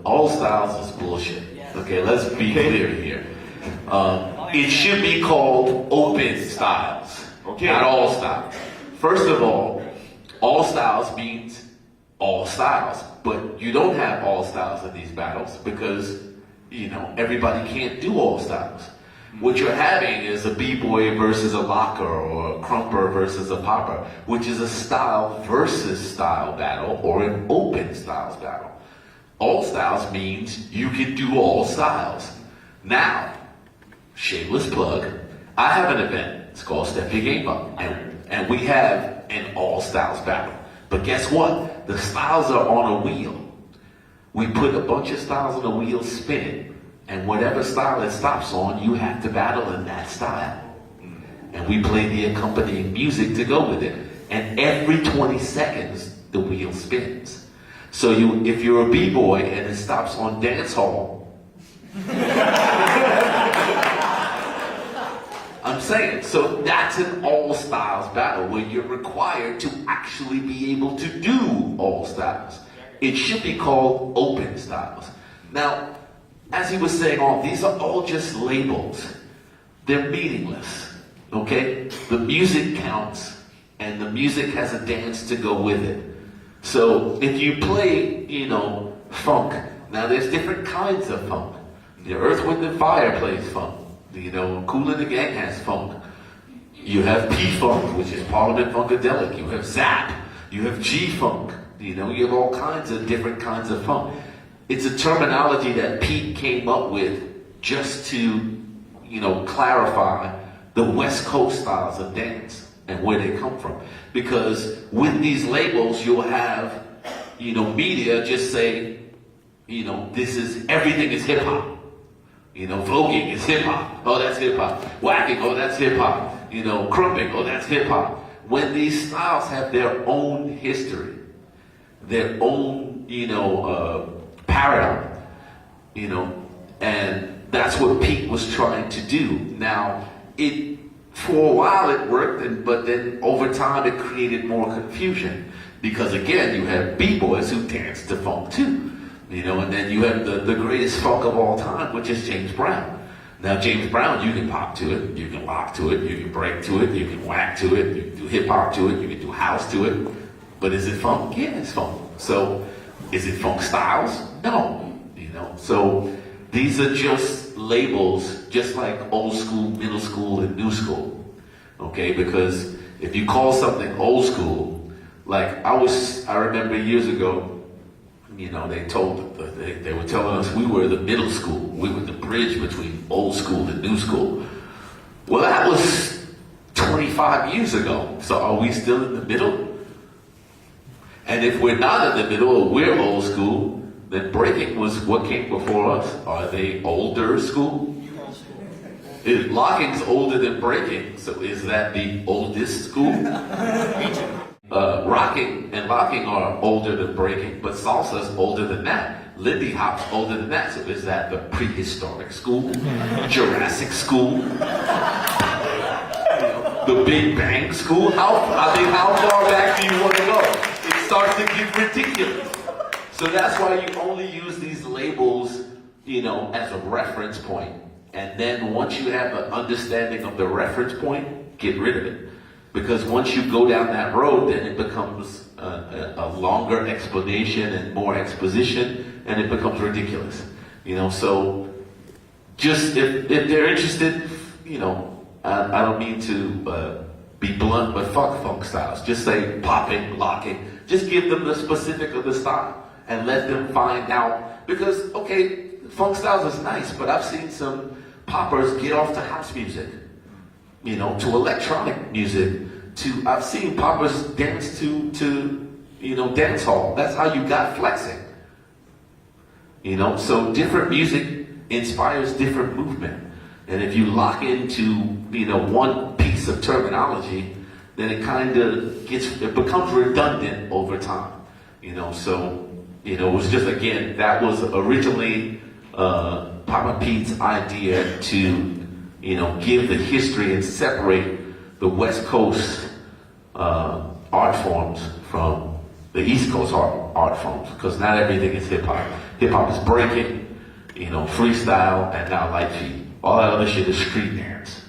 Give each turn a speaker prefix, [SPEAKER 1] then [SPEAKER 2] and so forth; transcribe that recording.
[SPEAKER 1] all styles is bullshit. Okay, let's be clear here. It should be called open styles, not all styles. First of all styles means all styles, but you don't have all styles in these battles because, you know, everybody can't do all styles. What you're having is a b-boy versus a locker or a crumper versus a popper, which is a style versus style battle or an open styles battle. All styles means you can do all styles. Now, shameless plug, I have an event. It's called Step Your Game Up, and we have an all styles battle. But guess what? The styles are on a wheel. We put a bunch of styles on the wheel spinning, and whatever style it stops on, you have to battle in that style. And we play the accompanying music to go with it. And every 20 seconds, the wheel spins. So if you're a b-boy and it stops on dance hall, I'm saying, so that's an all styles battle where you're required to actually be able to do all styles. It should be called open styles. Now, as he was saying, these are all just labels. They're meaningless, okay? The music counts, and the music has a dance to go with it. So if you play, you know, funk, now there's different kinds of funk. The Earth, Wind & Fire plays funk. You know, Kool and the Gang has funk. You have P-Funk, which is Parliament Funkadelic. You have Zap. You have G-Funk. You know, you have all kinds of different kinds of funk. It's a terminology that Pete came up with just to, you know, clarify the West Coast styles of dance and where they come from. Because with these labels, you'll have, you know, media just say, you know, everything is hip-hop. You know, voguing is hip-hop. Oh, that's hip-hop. Whacking, oh, that's hip-hop. You know, crumping, oh, that's hip-hop. When these styles have their own history, their own, you know, paradigm, you know, and that's what Pete was trying to do. Now, for a while it worked, but then over time it created more confusion. Because again, you have b-boys who dance to funk too. You know, and then you have the greatest funk of all time, which is James Brown. Now, James Brown, you can pop to it, you can lock to it, you can break to it, you can whack to it, you can do hip-hop to it, you can do house to it. But is it funk? Yeah, it's funk. So, is it funk styles? No. You know, so these are just labels, just like old school, middle school, and new school. Okay, because if you call something old school, like I remember years ago, you know, they were telling us we were the middle school. We were the bridge between old school and new school. Well, that was 25 years ago. So are we still in the middle? And if we're not in the middle, or we're old school, then breaking was what came before us. Are they older school? Locking's older than breaking, so is that the oldest school? Rocking and locking are older than breaking, but salsa's older than that. Lindy hop's older than that, so is that the prehistoric school? Jurassic school? The Big Bang school? How far back do you want to go? It starts to get ridiculous. So that's why you only use these labels, you know, as a reference point. And then once you have an understanding of the reference point, get rid of it. Because once you go down that road, then it becomes a longer explanation and more exposition, and it becomes ridiculous. You know, so just if they're interested, you know, I don't mean to be blunt, but fuck funk styles. Just say popping, locking. Just give them the specific of the style and let them find out. Because, okay, funk styles is nice, but I've seen some poppers get off to house music. You know, to electronic music, I've seen poppers dance to you know, dance hall. That's how you got flexing. You know, so different music inspires different movement. And if you lock into, you know, one piece of terminology, then it kind of becomes redundant over time. You know, so, you know, it was just, again, that was originally Papa Pete's idea to, you know, give the history and separate the West Coast art forms from the East Coast art forms, because not everything is hip hop. Hip hop is breaking, freestyle, and now light feed. All that other shit is street dance.